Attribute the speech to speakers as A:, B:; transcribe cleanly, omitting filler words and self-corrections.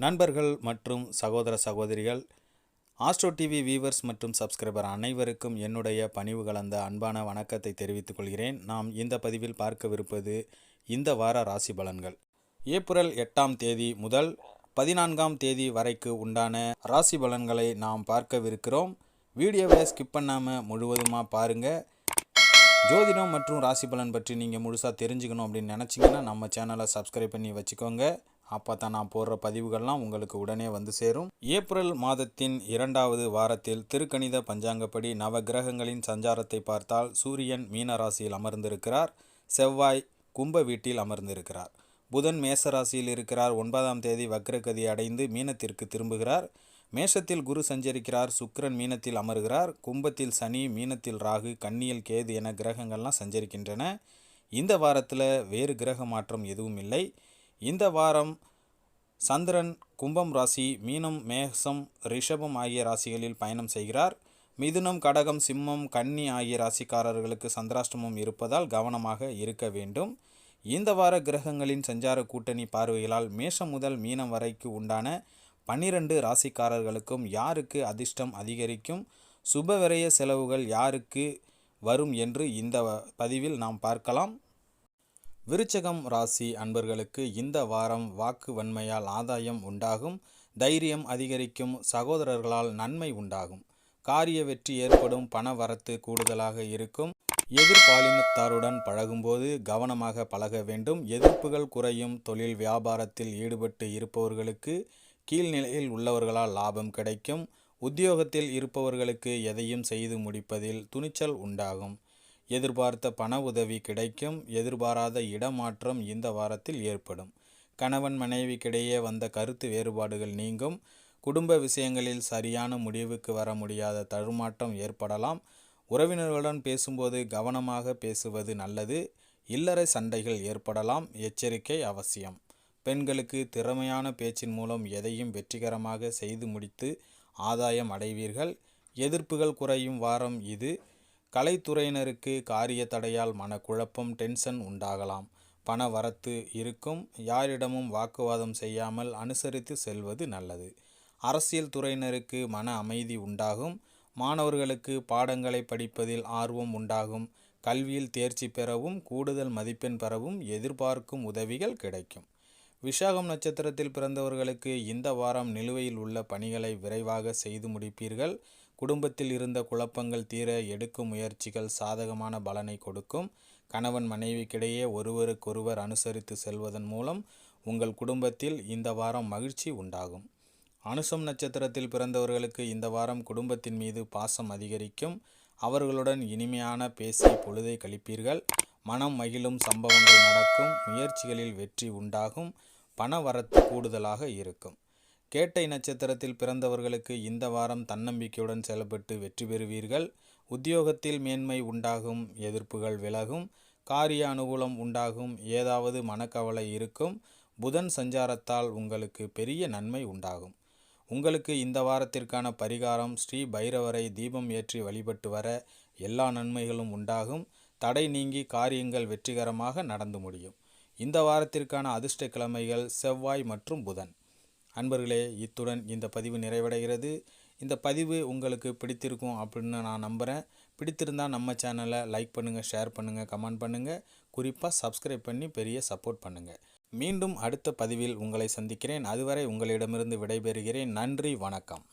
A: நண்பர்கள் மற்றும் சகோதர சகோதரிகள், ஆஸ்ட்ரோ டிவி வியூவர்ஸ் மற்றும் சப்ஸ்கிரைபர் அனைவருக்கும் என்னுடைய பணிவு கலந்த அன்பான வணக்கத்தை தெரிவித்துக் கொள்கிறேன். நாம் இந்த பதிவில் பார்க்கவிருப்பது இந்த வார ராசி பலன்கள். ஏப்ரல் 8ஆம் தேதி முதல் 14ஆம் தேதி வரைக்கு உண்டான ராசி பலன்களை நாம் பார்க்கவிருக்கிறோம். வீடியோவை ஸ்கிப் பண்ணாமல் முழுவதுமாக பாருங்கள். ஜோதிடம் மற்றும் ராசி பலன் பற்றி நீங்கள் முழுசாக தெரிஞ்சுக்கணும் அப்படின்னு நினச்சிங்கன்னா நம்ம சேனலை சப்ஸ்கிரைப் பண்ணி வச்சுக்கோங்க. அப்போ தான் நான் போடுற பதிவுகள்லாம் உங்களுக்கு உடனே வந்து சேரும். ஏப்ரல் மாதத்தின் 2வது வாரத்தில் திருக்கணித பஞ்சாங்கப்படி நவ கிரகங்களின் சஞ்சாரத்தை பார்த்தால் சூரியன் மீன ராசியில் அமர்ந்திருக்கிறார், செவ்வாய் கும்ப வீட்டில் அமர்ந்திருக்கிறார், புதன் மேச ராசியில் இருக்கிறார். 9ஆம் தேதி வக்ரகதி அடைந்து மீனத்திற்கு திரும்புகிறார். மேஷத்தில் குரு சஞ்சரிக்கிறார், சுக்கிரன் மீனத்தில் அமர்கிறார், கும்பத்தில் சனி, மீனத்தில் ராகு, கன்னியில் கேது என கிரகங்கள்லாம் சஞ்சரிக்கின்றன. இந்த வாரத்தில் வேறு கிரக மாற்றம் எதுவும் இல்லை. இந்த வாரம் சந்திரன் கும்பம் ராசி, மீனம், மேஷம், ரிஷபம் ஆகிய ராசிகளில் பயணம் செய்கிறார். மிதுனம், கடகம், சிம்மம், கன்னி ஆகிய ராசிக்காரர்களுக்கு சந்திராஷ்டமம் இருப்பதால் கவனமாக இருக்க வேண்டும். இந்த வார கிரகங்களின் சஞ்சார கூட்டணி பார்வைகளால் மேஷம் முதல் மீனம் வரைக்கு உண்டான 12 ராசிக்காரர்களுக்கும் யாருக்கு அதிர்ஷ்டம் அதிகரிக்கும், சுபவிரய செலவுகள் யாருக்கு வரும் என்று இந்த பதிவில் நாம் பார்க்கலாம். விருச்சகம் ராசி அன்பர்களுக்கு இந்த வாரம் வாக்கு வன்மையால் ஆதாயம் உண்டாகும், தைரியம் அதிகரிக்கும், சகோதரர்களால் நன்மை உண்டாகும், காரிய வெற்றி ஏற்படும், பண வரத்து கூடுதலாக இருக்கும். எதிர்பாலினத்தாருடன் பழகும்போது கவனமாக பழக வேண்டும். எதிர்ப்புகள் குறையும். தொழில் வியாபாரத்தில் ஈடுபட்டு இருப்பவர்களுக்கு கீழ்நிலையில் உள்ளவர்களால் லாபம் கிடைக்கும். உத்தியோகத்தில் இருப்பவர்களுக்கு எதையும் செய்து முடிப்பதில் துணிச்சல் உண்டாகும். எதிர்பார்த்த பண உதவி கிடைக்கும். எதிர்பாராத இடமாற்றம் இந்த வாரத்தில் ஏற்படும். கணவன் மனைவிக்கிடையே வந்த கருத்து வேறுபாடுகள் நீங்கும். குடும்ப விஷயங்களில் சரியான முடிவுக்கு வர முடியாத தடுமாற்றம் ஏற்படலாம். உறவினர்களுடன் பேசும்போது கவனமாக பேசுவது நல்லது. இல்லறை சண்டைகள் ஏற்படலாம், எச்சரிக்கை அவசியம். பெண்களுக்கு திறமையான பேச்சின் மூலம் எதையும் வெற்றிகரமாக செய்து முடித்து ஆதாயம் அடைவீர்கள். எதிர்ப்புகள் குறையும் வாரம் இது. கலைத்துறையினருக்கு காரிய தடையால் மனக்குழப்பம், டென்ஷன் உண்டாகலாம். பண வரத்து இருக்கும். யாரிடமும் வாக்குவாதம் செய்யாமல் அனுசரித்து செல்வது நல்லது. அரசியல் துறையினருக்கு மன அமைதி உண்டாகும். மாணவர்களுக்கு பாடங்களை படிப்பதில் ஆர்வம் உண்டாகும். கல்வியில் தேர்ச்சி பெறவும் கூடுதல் மதிப்பெண் பெறவும் எதிர்பார்க்கும் உதவிகள் கிடைக்கும். விசாகம் நட்சத்திரத்தில் பிறந்தவர்களுக்கு இந்த வாரம் நிலுவையில் உள்ள பணிகளை விரைவாக செய்து முடிப்பீர்கள். குடும்பத்தில் இருந்த குழப்பங்கள் தீர எடுக்கும் முயற்சிகள் சாதகமான பலனை கொடுக்கும். கணவன் மனைவிக்கிடையே ஒருவருக்கொருவர் அனுசரித்து செல்வதன் மூலம் உங்கள் குடும்பத்தில் இந்த வாரம் மகிழ்ச்சி உண்டாகும். அனுசம் நட்சத்திரத்தில் பிறந்தவர்களுக்கு இந்த வாரம் குடும்பத்தின் மீது பாசம் அதிகரிக்கும். அவர்களுடன் இனிமையான பேசி பொழுதை கழிப்பீர்கள். மனம் மகிழும் சம்பவங்கள் நடக்கும். முயற்சிகளில் வெற்றி உண்டாகும். பண வரத்து கூடுதலாக இருக்கும். கேட்டை நட்சத்திரத்தில் பிறந்தவர்களுக்கு இந்த வாரம் தன்னம்பிக்கையுடன் செயல்பட்டு வெற்றி பெறுவீர்கள். உத்தியோகத்தில் மேன்மை உண்டாகும். எதிர்ப்புகள் விலகும். காரிய அனுகூலம் உண்டாகும். ஏதாவது மனக்கவலை இருக்கும். புதன் சஞ்சாரத்தால் உங்களுக்கு பெரிய நன்மை உண்டாகும். உங்களுக்கு இந்த வாரத்திற்கான பரிகாரம், ஸ்ரீ பைரவரை தீபம் ஏற்றி வழிபட்டு வர எல்லா நன்மைகளும் உண்டாகும். தடை நீங்கி காரியங்கள் வெற்றிகரமாக நடந்து முடியும். இந்த வாரத்திற்கான அதிர்ஷ்ட கிழமைகள் செவ்வாய் மற்றும் புதன். அன்பர்களே, இத்துடன் இந்த பதிவு நிறைவடைகிறது. இந்த பதிவு உங்களுக்கு பிடித்திருக்கும் அப்படின்னு நான் நம்புகிறேன். பிடித்திருந்தால் நம்ம சேனலை லைக் பண்ணுங்கள், ஷேர் பண்ணுங்கள், கமெண்ட் பண்ணுங்கள். குறிப்பாக சப்ஸ்கிரைப் பண்ணி பெரிய சப்போர்ட் பண்ணுங்கள். மீண்டும் அடுத்த பதிவில் உங்களை சந்திக்கிறேன். அதுவரை உங்களிடமிருந்து விடைபெறுகிறேன். நன்றி, வணக்கம்.